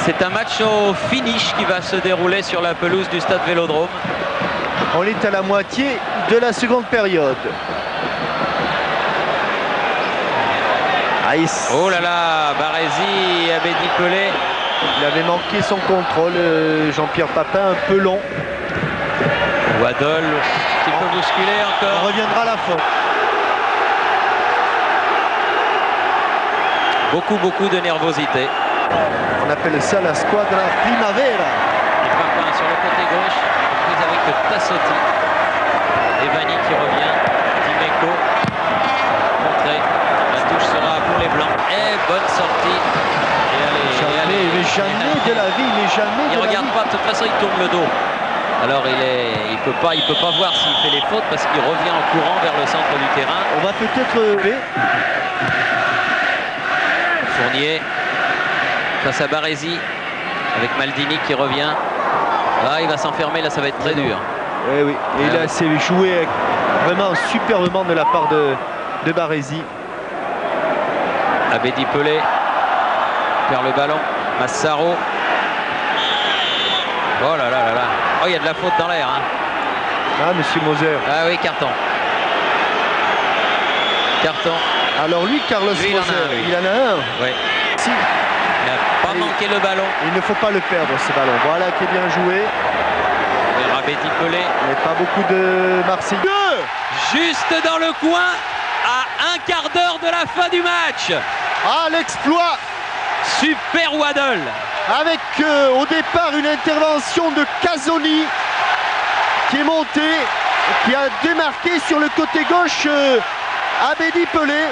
C'est un match au finish qui va se dérouler sur la pelouse du stade Vélodrome. On est à la moitié de la seconde période. Aïs. Oh là là, Baresi et Abedi Pelé. Il avait manqué son contrôle, Jean-Pierre Papin, un peu long. Waddle qui peut bousculer encore. On reviendra à la fin. Beaucoup de nervosité. On appelle ça la squadra primavera. Et Papin sur le côté gauche, prise avec Tassotti. Et Vanni qui revient. Dimeco. Contré. La touche sera pour les Blancs. Et bonne sortie. Et allez, Jamais de la vie, mais jamais il de la vie. Il regarde pas, de toute façon il tourne le dos. Alors il peut pas voir s'il fait les fautes parce qu'il revient en courant vers le centre du terrain. On va peut-être Fournier face à Baresi avec Maldini qui revient. Ah, il va s'enfermer, là ça va être très dur. Oui, oui. Et là c'est joué vraiment superbement de la part de Baresi. Abedi Pelé perd le ballon. Massaro. Oh là là là là. Oh, il y a de la faute dans l'air. Hein. Ah, monsieur Moser. Ah oui, carton. Carton. Alors lui, Carlos Moser, il en a un. Oui. Si. Il n'a pas manqué le ballon. Il ne faut pas le perdre, ce ballon. Voilà qui est bien joué. Et Abedi Pelé. Mais pas beaucoup de Marseillais. Juste dans le coin, à un quart d'heure de la fin du match. Ah, l'exploit. Super Waddle. Avec au départ une intervention de Casoni qui est monté, qui a démarqué sur le côté gauche Abedi Pelé.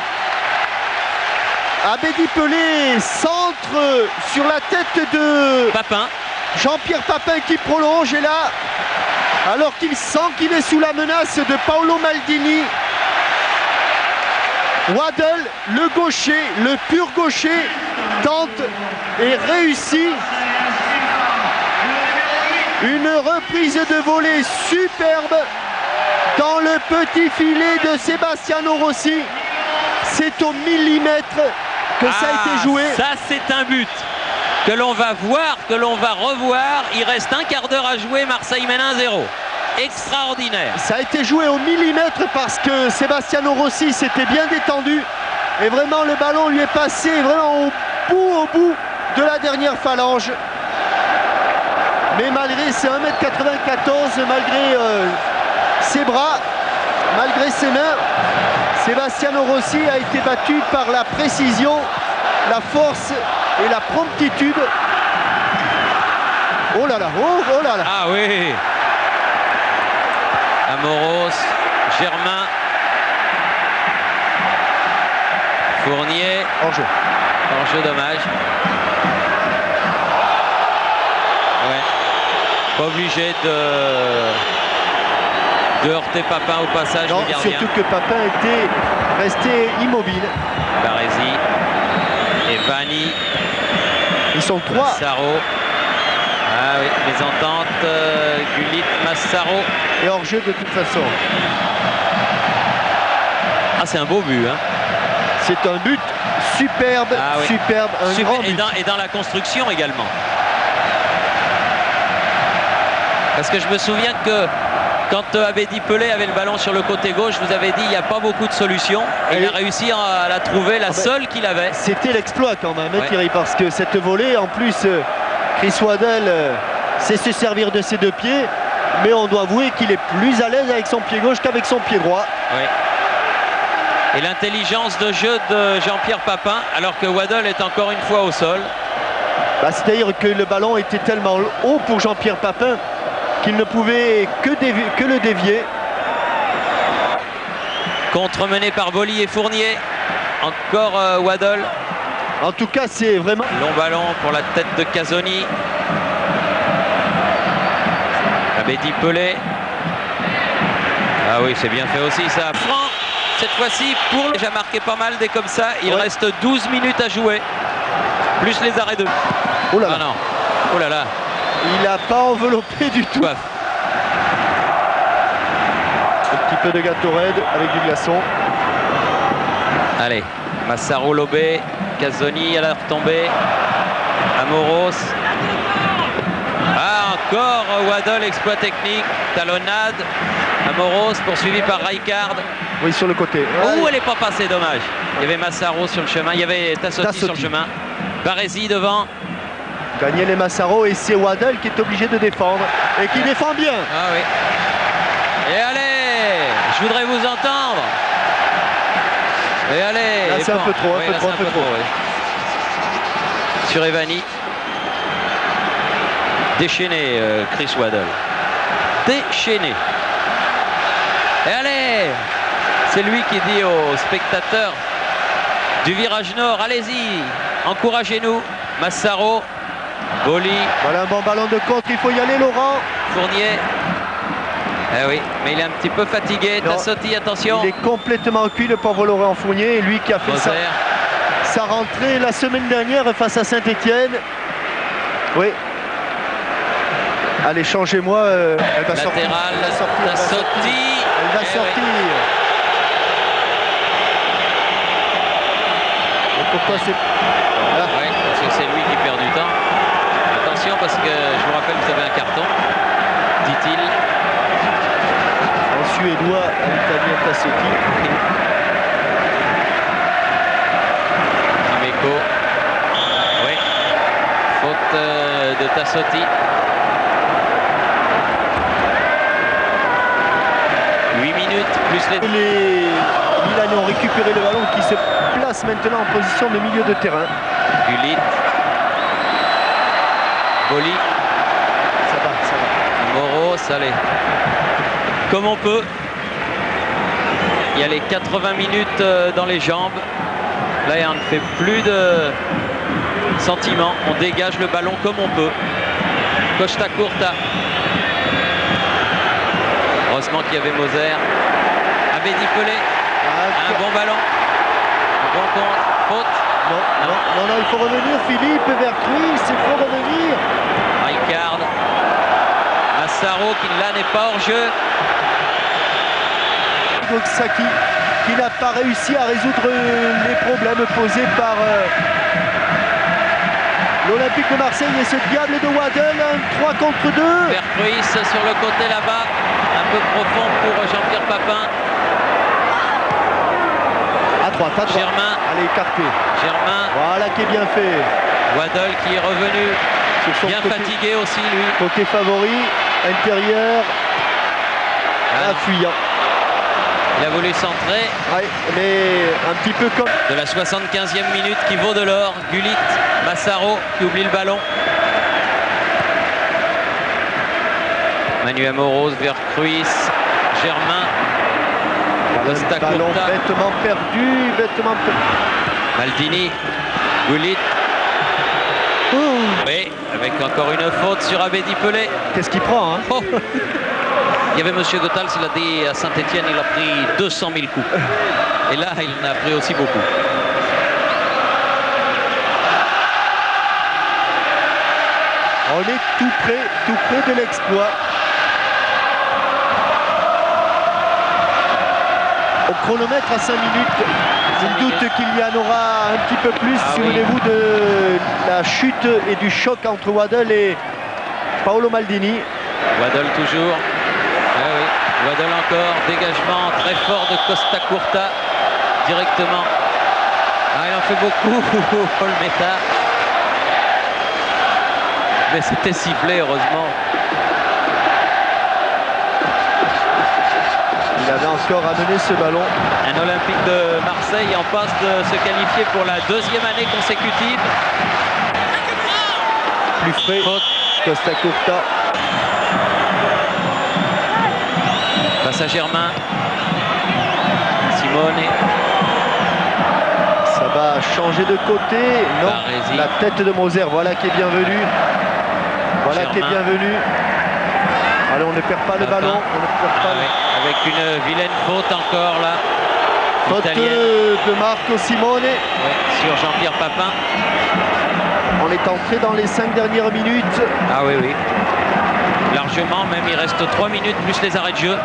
Abedi Pelé centre sur la tête de Papin. Jean-Pierre Papin qui prolonge, et là, alors qu'il sent qu'il est sous la menace de Paolo Maldini, Waddle, le gaucher, le pur gaucher, tente et réussit une reprise de volée superbe dans le petit filet de Sebastiano Rossi. C'est au millimètre que ça a été joué. Ça, c'est un but que l'on va voir, que l'on va revoir. Il reste un quart d'heure à jouer. Marseille mène 1-0. Extraordinaire. Ça a été joué au millimètre parce que Sebastiano Rossi s'était bien détendu et vraiment le ballon lui est passé vraiment au bout de la dernière phalange. Mais malgré ses 1m94, malgré ses bras, malgré ses mains, Sebastiano Rossi a été battu par la précision, la force et la promptitude. Oh là là, oh là là. Ah oui. Amoros, Germain, Fournier. Hors-jeu. Hors-jeu, dommage. Ouais. Pas obligé de heurter Papin au passage. Non, du gardien. surtout que Papin était resté immobile. Baresi et Vanni. Ils sont trois. Massaro. Ah oui, les ententes. Gullit, Massaro. Et hors-jeu de toute façon. Ah, c'est un beau but. Hein. C'est un but superbe, oui. Superbe, un grand but. Et dans la construction également. Parce que je me souviens que quand Abedi Pelé avait le ballon sur le côté gauche, vous avez dit il n'y a pas beaucoup de solutions. Et il a réussi à la trouver, la seule qu'il avait. C'était l'exploit quand même, hein, Thierry, parce que cette volée, en plus, Chris Waddle sait se servir de ses deux pieds, mais on doit avouer qu'il est plus à l'aise avec son pied gauche qu'avec son pied droit. Oui. Et l'intelligence de jeu de Jean-Pierre Papin, alors que Waddle est encore une fois au sol. Bah, c'est-à-dire que le ballon était tellement haut pour Jean-Pierre Papin qu'il ne pouvait que le dévier. Contre-mené par Boli et Fournier. Encore Waddle. En tout cas, c'est vraiment... Long ballon pour la tête de Casoni. Abedi Pelé. Ah oui, c'est bien fait aussi ça. Franck, cette fois-ci, pour déjà marqué pas mal des comme ça. Il reste 12 minutes à jouer. Plus les arrêts de... Oh là là. Ah non. Oh là là. Il n'a pas enveloppé du tout. Ouais. Un petit peu de Gatorade avec du glaçon. Allez, Massaro lobé, Casoni à la retombée, Amoros, Ah, encore Waddle, exploit technique, talonnade. Amoros poursuivi par Rijkaard. Oui, sur le côté. Oh, elle n'est pas passée, dommage. Il y avait Massaro sur le chemin, il y avait Tassotti sur le chemin. Baresi devant. Daniel et Massaro, et c'est Waddle qui est obligé de défendre et qui défend bien. Ah oui. Et allez, je voudrais vous entendre. Et allez. Là, c'est un peu trop, un peu trop. Oui. Sur Evani. Déchaîné, Chris Waddle. Déchaîné. Et allez, c'est lui qui dit aux spectateurs du virage nord, allez-y, encouragez-nous. Massaro, Boli. Voilà un bon ballon de contre, il faut y aller, Laurent. Fournier. Eh oui, mais il est un petit peu fatigué. Tassotti, attention. Il est complètement cuit, le pauvre Laurent Fournier, lui qui a fait sa rentrée la semaine dernière face à Saint-Etienne. Oui. Allez, changez-moi. Elle va sortir. Tassotti. Elle va sortir. Et pourquoi c'est... Voilà. Oui, parce que c'est lui qui perd du temps. Attention, parce que je vous rappelle que vous avez un carton, dit-il. En suédois, l'italien Tassotti. Dimeco. Oui. Faute de Tassotti. 8 minutes plus les... Les Milanais ont récupéré le ballon qui se place maintenant en position de milieu de terrain. Gullit. Boli. Ça va. Moros, allez. Comme on peut. Il y a les 80 minutes dans les jambes. Là, on ne fait plus de sentiments. On dégage le ballon comme on peut. Costa Curta. Heureusement qu'il y avait Moser. Abedi Pelé. Un bon ballon. Un bon compte. Faute. Non, il faut revenir, Philippe, vers Chris, il faut revenir. Rijkaard. Massaro qui là n'est pas hors jeu. Saki qui n'a pas réussi à résoudre les problèmes posés par l'Olympique de Marseille et ce diable de Waddle, 3 contre 2. Vercruis sur le côté là-bas, un peu profond pour Jean-Pierre Papin. À droite. Germain. Allez, écarté. Germain. Voilà qui est bien fait. Waddle qui est revenu. Sur son bien côté, fatigué aussi lui. Côté favori, intérieur, fuyant. Il a voulu centrer. Ouais, mais un petit peu comme... De la 75e minute qui vaut de l'or. Gullit, Massaro qui oublie le ballon. Manuel Amoros, Vercruis, Germain. Le ballon bêtement perdu, Maldini, Gullit. Oui, avec encore une faute sur Abedi Pelé. Qu'est-ce qu'il prend, hein? Oh. Il y avait M. Gothals, il a dit à Saint-Etienne, il a pris 200 000 coups. Et là, il en a pris aussi beaucoup. On est tout près de l'exploit. Au chronomètre à 5 minutes, je me doute qu'il y en aura un petit peu plus. Souvenez-vous de la chute et du choc entre Waddle et Paolo Maldini. Waddle toujours. Ah oui. Waddle encore. Dégagement très fort de Costa Curta. Directement. Ah, il en fait beaucoup, Paul Meta. Mais c'était sifflé, heureusement. Il avait encore amené ce ballon. Un Olympique de Marseille en passe de se qualifier pour la 2e année consécutive. Plus frais, Costa Curta. Face à Germain. Simone. Ça va changer de côté. Non, Baresi. La tête de Moser, voilà qui est bienvenu. Voilà Germain. qui est bienvenu. Allez, on ne perd pas le ballon. On ne perd pas oui. Avec une vilaine faute encore là. faute de Marco Simone. Oui, sur Jean-Pierre Papin. On est entré dans les 5 dernières minutes. Ah oui, oui. Largement, même il reste 3 minutes plus les arrêts de jeu.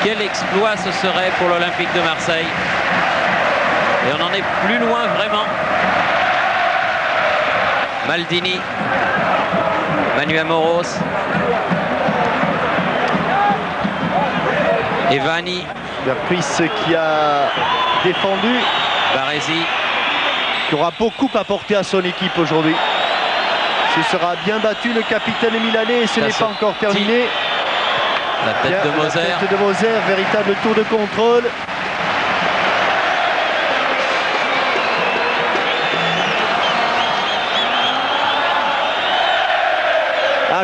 Quel exploit ce serait pour l'Olympique de Marseille. Et on en est plus loin vraiment. Maldini, Manu Amoros, Evani, Verpris qui a défendu, Baresi, qui aura beaucoup apporté à son équipe aujourd'hui. Ce sera bien battu le capitaine milanais et ce n'est pas encore terminé. La tête de Moser. La tête de Moser, véritable tour de contrôle.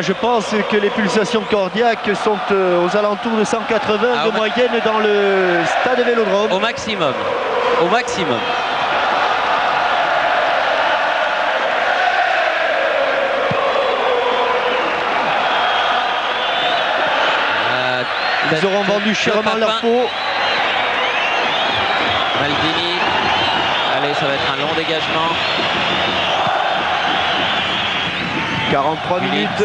Je pense que les pulsations cardiaques sont aux alentours de 180 de moyenne dans le stade Vélodrome. Au maximum. Au maximum. Ils auront vendu chèrement leur peau. Maldini. Allez, ça va être un long dégagement. 43 minutes.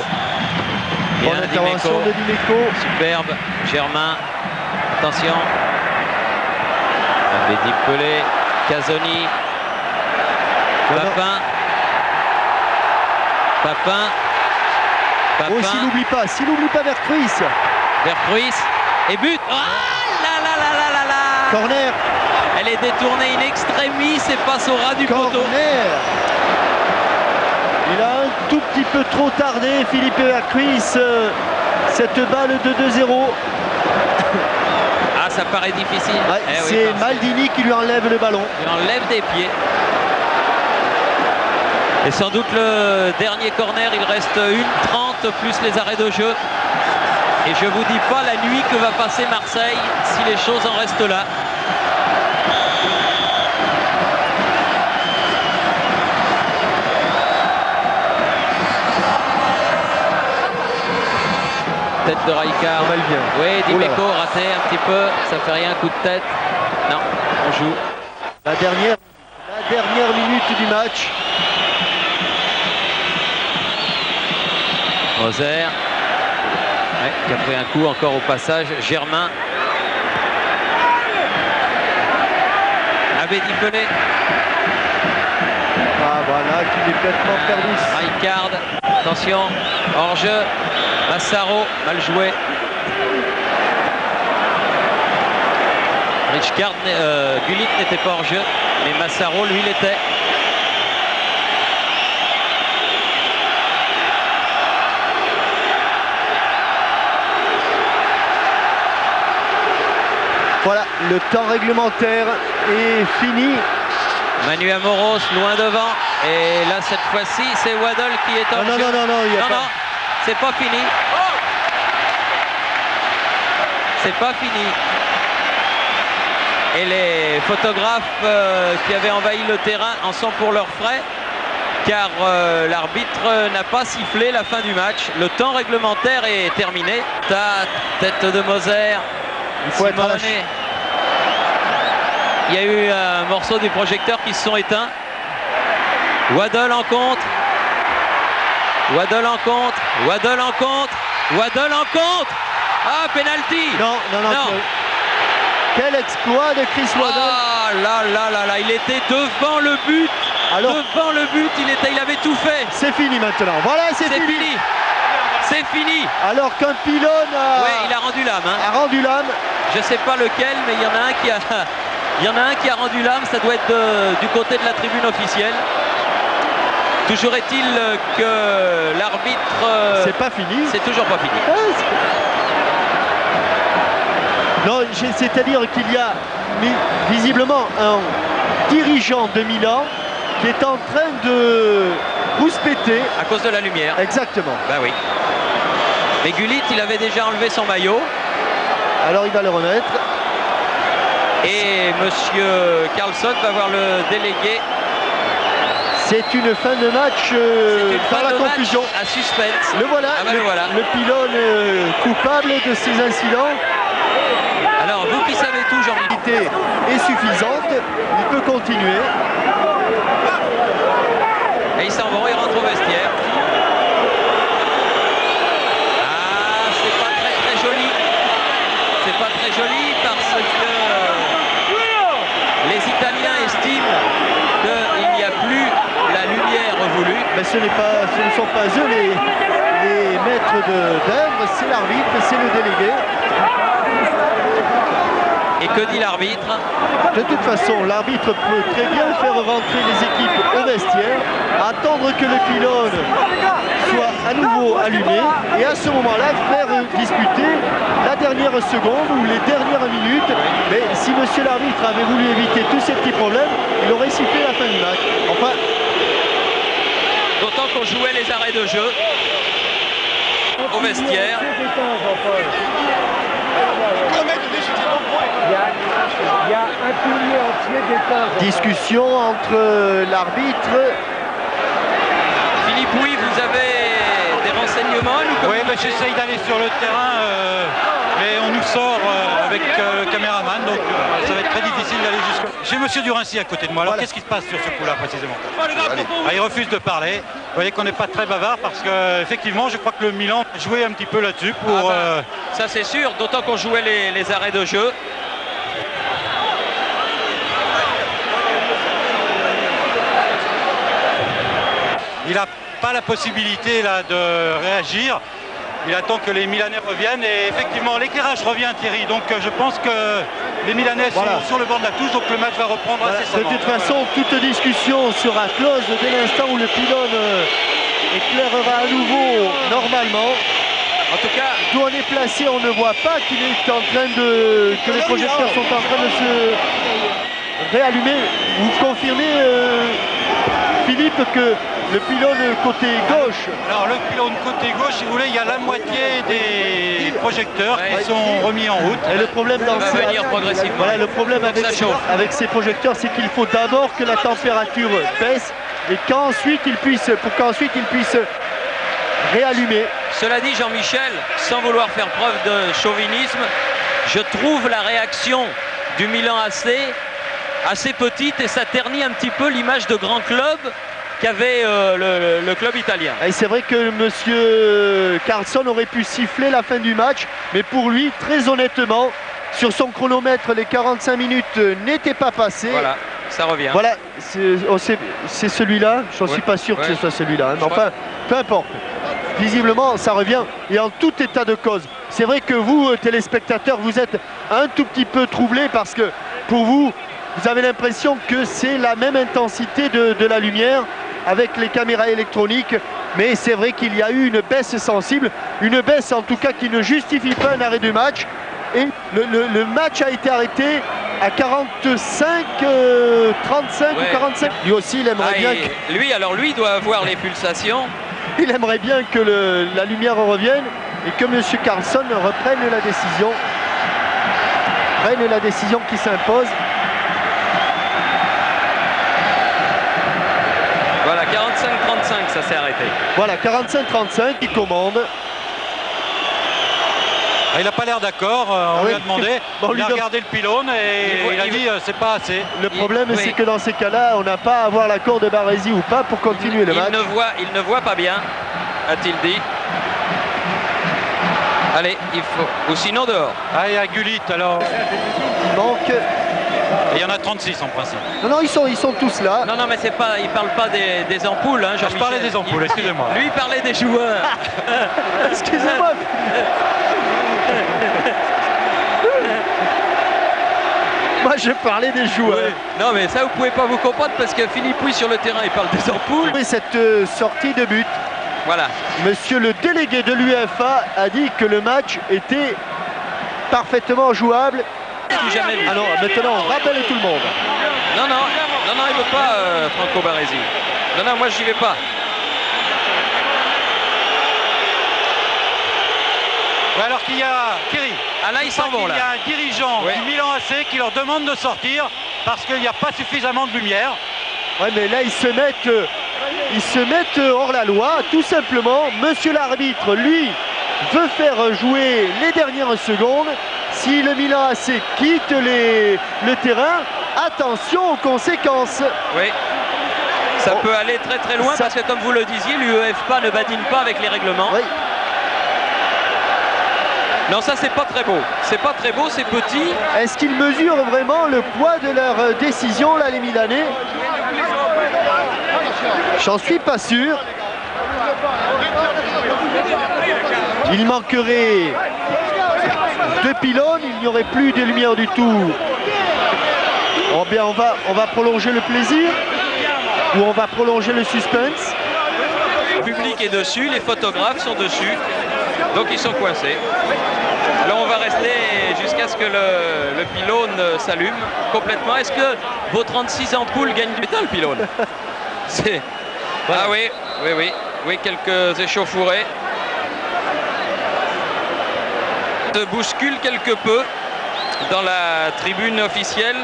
Bonne intervention de Dimeco. Superbe. Germain. Attention. Abedi Pelé. Casoni. Papin. Papin. Oh, s'il n'oublie pas Verpris. Verpris. Et but. Oh là là là là là là. Corner. Elle est détournée in extremis et passe au ras du poteau. Il a un tout petit peu trop tardé, Philippe Verpris, cette balle de 2-0. Ah, ça paraît difficile. Ouais, c'est Maldini qui lui enlève le ballon. Il enlève des pieds. Et sans doute le dernier corner, il reste 1:30 plus les arrêts de jeu. Et je vous dis pas la nuit que va passer Marseille si les choses en restent là. Tête de Rijkaard. Oui, Dimeco raté un petit peu. Ça fait rien, coup de tête. Non, on joue. La dernière minute du match. Moser. Ouais, qui a pris un coup encore au passage. Germain. Abedi Pelé. Ah voilà, qui est complètement perdu. Rijkaard. Attention. Hors-jeu. Massaro, mal joué. Rijkaard, Gullit n'était pas hors jeu, mais Massaro, lui, l'était. Voilà, le temps réglementaire est fini. Manu Amoros, loin devant. Et là, cette fois-ci, c'est Waddle qui est hors jeu. Non, c'est pas fini. C'est pas fini. Et les photographes qui avaient envahi le terrain en sont pour leurs frais, car l'arbitre n'a pas sifflé la fin du match. Le temps réglementaire est terminé. Tête de Moser. Il faut être à la... Il y a eu un morceau du projecteur qui se sont éteints. Waddle en contre. Waddle en contre. Waddle en contre. Waddle en contre. Ah, penalty. Non. Quel exploit de Chris Waddle. Ah là, il était devant le but. Alors, devant le but, il avait tout fait. C'est fini maintenant. Voilà, c'est fini. C'est fini. Alors qu'un pylône Oui, il a rendu l'âme. A rendu l'âme. Je sais pas lequel, mais il y en a un qui a... Il y en a un qui a rendu l'âme, ça doit être du côté de la tribune officielle. Toujours est-il que l'arbitre... c'est pas fini. C'est toujours pas fini. Non, c'est-à-dire qu'il y a visiblement un dirigeant de Milan qui est en train de rouspéter. À cause de la lumière. Exactement. Bah oui. Mais Gullit, il avait déjà enlevé son maillot. Alors il va le remettre. Et monsieur Carlson va voir le délégué. C'est une fin de match par la confusion. À suspense. Le voilà, le pylône coupable de ces incidents. Alors vous qui savez tout, Jean-Michel. Est suffisante, il peut continuer. Et ils s'en vont, ils rentrent au vestiaire. Ah, c'est pas très joli. C'est pas très joli parce que les Italiens estiment voulu. Mais ce ne sont pas eux les maîtres d'œuvre, c'est l'arbitre, c'est le délégué. Et que dit l'arbitre? De toute façon, l'arbitre peut très bien faire rentrer les équipes au vestiaire, attendre que le pylône soit à nouveau allumé et à ce moment-là faire disputer la dernière seconde ou les dernières minutes. Mais si monsieur l'arbitre avait voulu éviter tous ces petits problèmes, il aurait sifflé la fin du match. Enfin, d'autant qu'on jouait les arrêts de jeu au vestiaire. Il y a un pilier entier d'étage. Discussion entre l'arbitre. Philippe, oui, vous avez des renseignements? Oui, j'essaye d'aller sur le terrain, mais on nous sort avec le caméraman, donc ça va être très difficile d'aller jusqu'à... J'ai monsieur Durincy à côté de moi, alors Voilà. qu'est-ce qui se passe sur ce coup-là précisément? Il refuse de parler. Vous voyez qu'on n'est pas très bavard parce qu'effectivement, je crois que le Milan a joué un petit peu là-dessus pour... Ça c'est sûr, d'autant qu'on jouait les arrêts de jeu. Il n'a pas la possibilité là, de réagir. Il attend que les Milanais reviennent et effectivement l'éclairage revient, Thierry. Donc je pense que les Milanais sont sur le bord de la touche, donc le match va reprendre incessamment. De toute façon, toute discussion sera close dès l'instant où le pylône éclairera à nouveau normalement. En tout cas, D'où on est placé, on ne voit pas qu'il est en train que les projecteurs sont en train de se réallumer. Vous confirmez, Philippe, que le pylône côté gauche... Alors le pylône côté gauche, si vous voulez, il y a la moitié des projecteurs qui sont remis en route. Et le problème dans va venir progressivement. Voilà, le problème Donc ça chauffe. avec ces projecteurs, c'est qu'il faut d'abord que la température baisse et qu'ensuite ils puissent réallumer. cela dit, Jean-Michel, sans vouloir faire preuve de chauvinisme, je trouve la réaction du Milan AC assez petite et ça ternit un petit peu l'image de grand club qu'avait le club italien. Et c'est vrai que monsieur Carlson aurait pu siffler la fin du match, mais pour lui, très honnêtement, sur son chronomètre, les 45 minutes n'étaient pas passées. Voilà, ça revient. Voilà, c'est celui-là. Je ne suis pas sûr que ce soit celui-là. Hein, mais enfin, peu importe. Visiblement, ça revient. Et en tout état de cause, c'est vrai que vous, téléspectateurs, vous êtes un tout petit peu troublés parce que pour vous, vous avez l'impression que c'est la même intensité de la lumière avec les caméras électroniques. Mais c'est vrai qu'il y a eu une baisse sensible, une baisse en tout cas qui ne justifie pas un arrêt du match. Et le match a été arrêté à 45, 35 ou 45. Lui aussi, il aimerait bien lui doit avoir les pulsations. Il aimerait bien que la lumière revienne et que M. Carlson reprenne la décision. Prenne la décision qui s'impose. Voilà, 45-35, ça s'est arrêté. Voilà, 45-35, il commande. Il n'a pas l'air d'accord, on lui a demandé, il a regardé le pylône et il a dit c'est pas assez. Le problème c'est que dans ces cas-là, on n'a pas à avoir l'accord de Baresi ou pas pour continuer le match. Il ne voit pas bien, a-t-il dit. Allez, il faut. Ou sinon dehors. Ah, il y a Gullit alors. Il manque. Et il y en a 36 en principe. Non, ils sont tous là. Non, mais c'est pas, il parle pas des ampoules, hein, Jean-Michel. Je parlais des ampoules, excusez-moi. Lui, il parlait des joueurs. Excusez-moi. Moi, je parlais des joueurs. Oui. Non, mais ça, vous pouvez pas vous comprendre parce que Philippe, oui, sur le terrain, il parle des ampoules. Oui, cette sortie de but. Voilà. Monsieur le délégué de l'UEFA a dit que le match était parfaitement jouable. Jamais vu. Alors maintenant, on rappelle tout le monde. Non, il veut pas Franco Baresi. Non, moi, j'y vais pas. Ouais, alors qu'il y a Thierry. Ah là, ils s'en vont là. Il y a un dirigeant du Milan AC qui leur demande de sortir parce qu'il n'y a pas suffisamment de lumière. Ouais, mais là, ils se mettent hors la loi, tout simplement. Monsieur l'arbitre, lui, veut faire jouer les dernières secondes. Si le Milan AC quitte le terrain, attention aux conséquences. Oui. Ça peut aller très très loin parce que comme vous le disiez, l'UEFA ne badine pas avec les règlements. Oui. Non, ça c'est pas très beau. C'est pas très beau, c'est petit. Est-ce qu'ils mesurent vraiment le poids de leur décision, là, les Milanais? J'en suis pas sûr. Il manquerait 2 pylônes, il n'y aurait plus de lumière du tout. Oh bien, on va prolonger le plaisir ou on va prolonger le suspense. Le public est dessus, les photographes sont dessus, donc ils sont coincés. Alors on va rester jusqu'à ce que le pylône s'allume complètement. Est-ce que vos 36 ampoules gagnent du temps, le pylône? Ah oui, quelques échauffourées. Se bouscule quelque peu dans la tribune officielle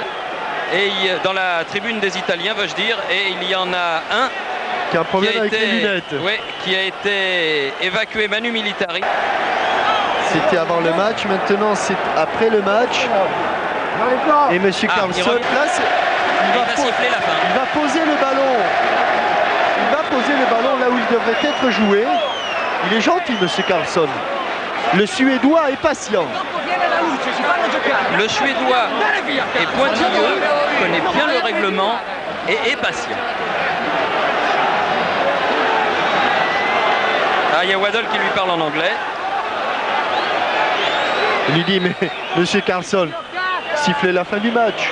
et dans la tribune des Italiens, veux-je dire, et il y en a un qui a un problème avec les lunettes. Oui, qui a été évacué Manu Militari. C'était avant le match, maintenant c'est après le match. Et M. Carlson place. Il va siffler la fin. Il va poser le ballon. Il va poser le ballon là où il devrait être joué. Il est gentil, M. Carlson. Le Suédois est patient. Le Suédois est pointilleux, connaît bien le règlement et est patient. Ah, il y a Waddle qui lui parle en anglais. Il lui dit, mais M. Carlson, sifflez la fin du match.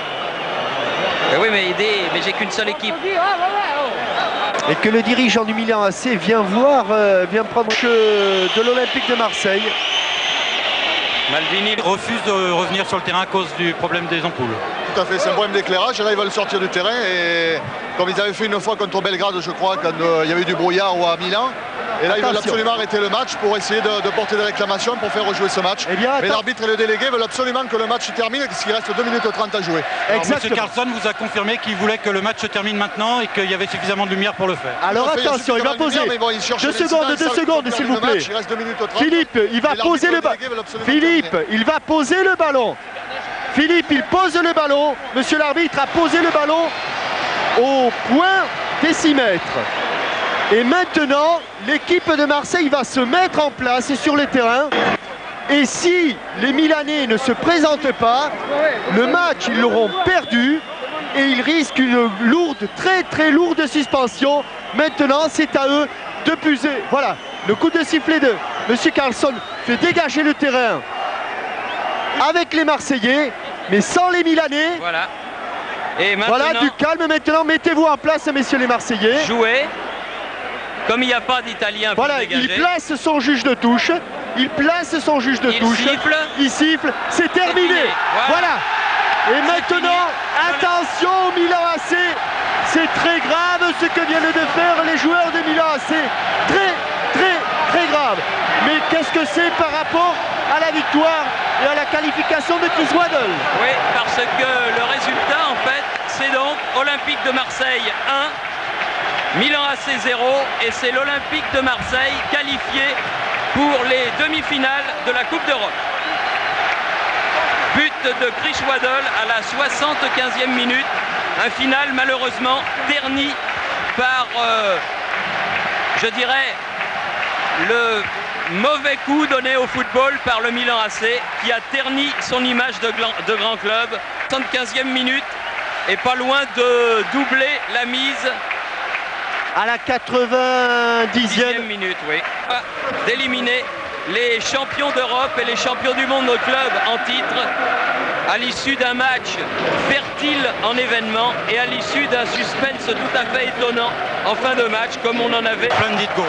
Oui, mais j'ai qu'une seule équipe. Et que le dirigeant du Milan AC vient prendre de l'Olympique de Marseille. Maldini refuse de revenir sur le terrain à cause du problème des ampoules. Tout à fait, c'est un problème d'éclairage. Là, ils veulent sortir du terrain. Et comme ils avaient fait une fois contre Belgrade, je crois, quand il y avait du brouillard ou à Milan. Et là, ils veulent absolument arrêter le match pour essayer de porter des réclamations pour faire rejouer ce match. Mais l'arbitre et le délégué veulent absolument que le match se termine parce qu'il reste 2 minutes 30 à jouer. M. Carlson vous a confirmé qu'il voulait que le match se termine maintenant et qu'il y avait suffisamment de lumière pour le faire. Alors attention, il va poser. 2 secondes, s'il vous plaît. Il reste 2 minutes 30. Philippe, il va poser le ballon. Philippe, il va poser le ballon. Philippe, il pose le ballon. Monsieur l'arbitre a posé le ballon au point décimètre. Et maintenant, l'équipe de Marseille va se mettre en place sur le terrain. Et si les Milanais ne se présentent pas, le match, ils l'auront perdu. Et ils risquent une lourde, très lourde suspension. Maintenant, c'est à eux de puiser. Voilà, le coup de sifflet de M. Carlson fait dégager le terrain avec les Marseillais, mais sans les Milanais. Voilà. Et maintenant, voilà, du calme maintenant. Mettez-vous en place, messieurs les Marseillais. Jouez. Comme il n'y a pas d'Italien pour dégager. Il place son juge de touche. Il place son juge de touche. Il siffle. C'est terminé. Voilà. Et maintenant, attention au Milan AC. C'est très grave ce que viennent de faire les joueurs de Milan AC. Très grave. Mais qu'est-ce que c'est par rapport à la victoire et à la qualification de Chris Waddle? Oui, parce que le résultat, en fait, c'est donc Olympique de Marseille 1, Milan AC 0, et c'est l'Olympique de Marseille qualifié pour les demi-finales de la Coupe d'Europe. But de Chris Waddle à la 75e minute. Un final malheureusement terni par, je dirais, le mauvais coup donné au football par le Milan AC qui a terni son image de grand club. 75e minute et pas loin de doubler la mise. À la 90e minute, oui. D'éliminer les champions d'Europe et les champions du monde au club en titre à l'issue d'un match fertile en événements et à l'issue d'un suspense tout à fait étonnant en fin de match comme on en avait. Splendid goal.